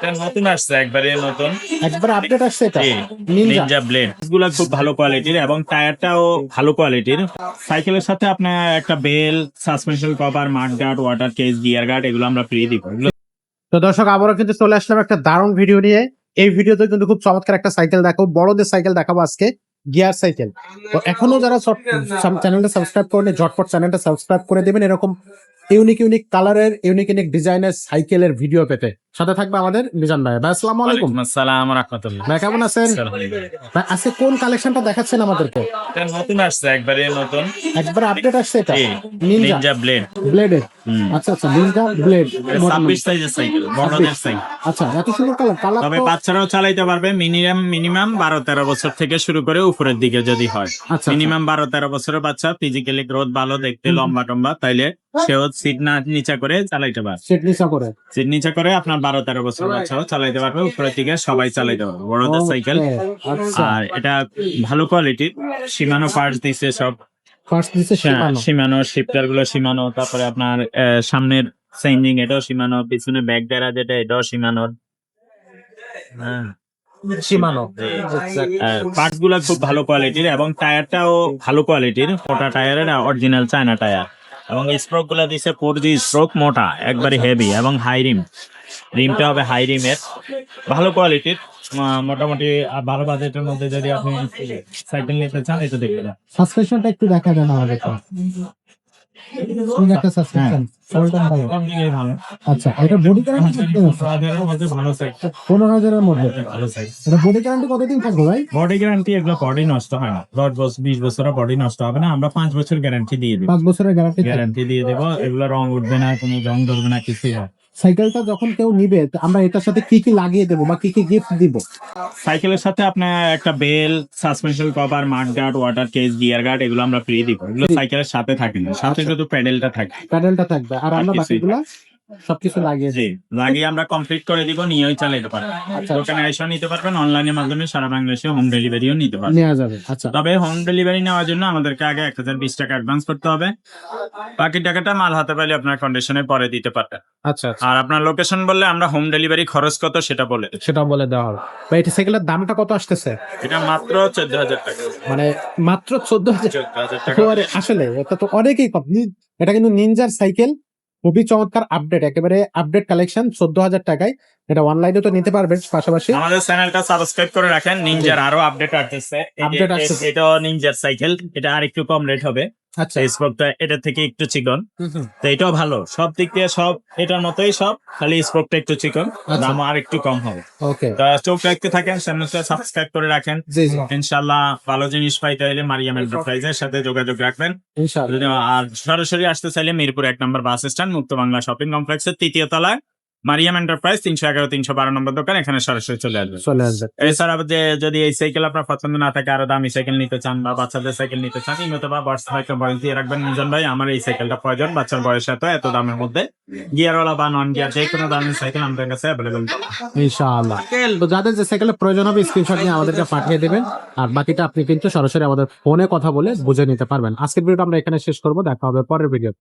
এটা নতুন আসছে, একবারে নতুন, একবার আপডেট আসছে এটা জি, নিনজা। নিনজা ব্লেড গুলো খুব ভালো কোয়ালিটির এবং টায়ারটাও ভালো কোয়ালিটির। সাইকেলের সাথে আপনার একটা bell, suspension cover, mud guard, water case, gear guard এগুলো আমরা ফ্রি দিব। এগুলো তো দর্শক আবারও কিন্তু চলে আসলাম একটা দারুণ ভিডিও নিয়ে। এই ভিডিওতে কিন্তু খুব চমৎকার একটা সাইকেল দেখাবো, বড়দের সাইকেল দেখাবো আজকে, গিয়ার সাইকেল। তো এখনো যারা চ্যানেলটা সাবস্ক্রাইব করেনি ঝটপট চ্যানেলটা সাবস্ক্রাইব করে দেবেন এরকম ইউনিক ইউনিক কালারের, ইউনিক ইউনিক ডিজাইনের সাইকেলের ভিডিও পেতে। সাথে থাকবে আমাদের মিজান ভাই। ভাই আসসালামু আলাইকুম। ওয়ালাইকুম আসসালাম ওয়া রাহমাতুল্লাহ। ভাই কেমন আছেন? ভাই আজকে কোন কালেকশনটা দেখাচ্ছেন আমাদেরকে? এটা নতুন আসছে, একবারে নতুন, একবার আপডেট আসছে এটা জি, নিনজা নিনজা ব্লেড। ব্লেডের। আচ্ছা আচ্ছা, নিনজা ব্লেড 26 সাইজের সাইকেল, বড়দের সাইকেল। আচ্ছা, এত সুন্দর কালার তবে বাচ্চারাও চালাইতে পারবে। মিনিমাম 12-13 বছর থেকে শুরু করে উপরের দিকে যদি হয়, আচ্ছা। মিনিমাম 12-13 বছরের বাচ্চা, ফিজিক্যালি গ্রোথ ভালো, দেখতে লম্বা টম্বা, তাইলে সেও সিট না নিচা করে চালাইতে পারবে। সেট নিচা করে সিট নিচা করে আপনার 12-13 বছর বাচ্চাও চালাইতে পারবে, উপরের দিকে সবাই চালাইতে পারবে, বড়দের সাইকেল। আচ্ছা, আর এটা ভালো কোয়ালিটির, সীমানো পার্টস দিছে সব। ফার্স্ট দিছে সীমানো শিফটার গুলো সীমানো, তারপরে আপনার সামনের চেঞ্জিং এটাও সীমানো, পিছনে ব্যাক ডেরা যেটা এটাও সীমানো। হ্যাঁ, সীমানো। পার্টস গুলো খুব ভালো কোয়ালিটির এবং টায়ারটাও ভালো কোয়ালিটির, মোটা টায়ারের, অরিজিনাল চায়না টায়ার। এবং স্ট্রোক গুলো দিছে 4G স্ট্রোক, মোটা একবারে হেভি এবং হাই রিমটা হবে হাই রিমের, ভালো কোয়ালিটির। মোটামুটি ভালো বাজেটের মধ্যে যদি আপনি সাইকেল নিতে চান এটা দেখবেন। সাসপেনশনটা একটু দেখা দেন আমাদের তো। একটা সাসপেনশন কম দিকে ভালো। আচ্ছা, এটা বডি গ্যারান্টি কত আছে? বাজারের মধ্যে ভালো সাইকেল, 15,000 এর মধ্যে ভালো সাইকেল। এটা বডি গ্যারান্টি কতদিন থাকবে ভাই? বডি গ্যারান্টি, এগুলো বডি নষ্ট হয় না, 10-20 বছরের বডি নষ্ট হবে না। আমরা 5 বছর গ্যারান্টি দিয়ে দিব, 5 বছরের গ্যারান্টি দিয়ে দেবো। এগুলো রং উঠবে না, কোনো জং ধরবে না, কিছুই হয়। সাইকেলটা যখন কেউ নিবে আমরা এটার সাথে কি কি লাগিয়ে দেবো বা কি কি গিফট দিব? সাইকেলের সাথে আপনার একটা bell, suspension cover, mud guard, water case, gear guard এগুলো আমরা ফ্রি দিব। এগুলো সাইকেলের সাথে থাকে না, সাথে শুধু প্যাডেলটা থাকে। প্যাডেলটা থাকবে আর আমরা কিছুই বাকিগুলো সবকিছু লাগিয়ে জি, দিই। লাগিয়ে আমরা কমপ্লিট করে দিব, নিয়েই চালাতে পারবেন। আচ্ছা। দোকানে এসে নিতে পারবেন, অনলাইনের মাধ্যমে সারা বাংলাদেশে হোম ডেলিভারিও নিতে পারবেন। নেওয়া যাবে। আচ্ছা, তবে হোম ডেলিভারি নেওয়ার জন্য আমাদেরকে আগে 1020 টাকা অ্যাডভান্স করতে হবে, বাকি টাকাটা মাল হাতে পাইলে আপনার কন্ডিশনে পরে দিতে পারবেন। আচ্ছা, আচ্ছা, আর আপনার লোকেশন বললে আমরা হোম ডেলিভারি খরচ কত সেটা বলে দেব। সেটা বলে দেওয়া হবে। ভাই এটা সাইকেলের দামটা কত আসতেছে? এটা মাত্র 14,000 টাকা। মানে মাত্র 14,000? 14,000 টাকা। একেবারে আসলে এটা তো অনেকেই কম। এটা কিন্তু নিনজার সাইকেল, খুবই চমৎকার আপডেট, একেবারে আপডেট কালেকশন 14,000 টাকায়। এটা অনলাইনে তো নিতে পারবেন, পাশাপাশি আমাদের চ্যানেলটা সাবস্ক্রাইব করে রাখেন, নিনজার আরো আপডেট আসতেছে। Update আসতেছে। এটাও নিনজার সাইকেল, এটা আর একটু কম রেট হবে। আচ্ছা, স্পোকটা এটা থেকে একটু চিকন, তো এটাও ভালো, সব দিক দিয়ে সব এটার মতোই সব, খালি স্পোকটা একটু চিকন, দাম আর একটু কম হবে। ওকে, তো চোখ রাখতে থাকেন, চ্যানেলটা সাবস্ক্রাইব করে রাখেন। জি জি, ইনশাআল্লাহ ভালো জিনিস পাইতে হলে মারিয়াম এন্টারপ্রাইজের সাথে যোগাযোগ রাখবেন। ইনশাআল্লাহ। আর সরাসরি আসতে চাইলে মিরপুর 1 নম্বর বাস স্ট্যান্ড, মুক্ত বাংলা শপিং কমপ্লেক্সের 3য় তলায় মারিয়াম এন্টারপ্রাইজ, 311-312 নম্বর দোকান, এখানে সরাসরি চলে আসবে। চলে আসবে। এছাড়া যদি এই সাইকেল আপনার পছন্দ না থাকে, আরো দামি সাইকেল নিতে চান বা বাচ্চাদের সাইকেল নিতে চান, ইমতো বা হোয়াটসঅ্যাপে ভয়েস দিয়ে রাখবেন, মিজান ভাই আমার এই সাইকেলটা প্রয়োজন, বাচ্চার বয়স এত দামের মধ্যে, গিয়ারওয়ালা বা নন গিয়ার যে কোনো দামের সাইকেল আমাদের কাছে অ্যাভেলেবল। ইনশাআল্লাহ। তো যাদের যে সাইকেলের প্রয়োজন হবে স্ক্রিনশট নিয়ে আমাদেরকে পাঠিয়ে দেবেন, আর বাকিটা আপনি কিন্তু সরাসরি আমাদের ফোনে কথা বলে বুঝে নিতে পারবেন। আজকের ভিডিওটা আমরা এখানে শেষ করবো, দেখা হবে পরের ভিডিও।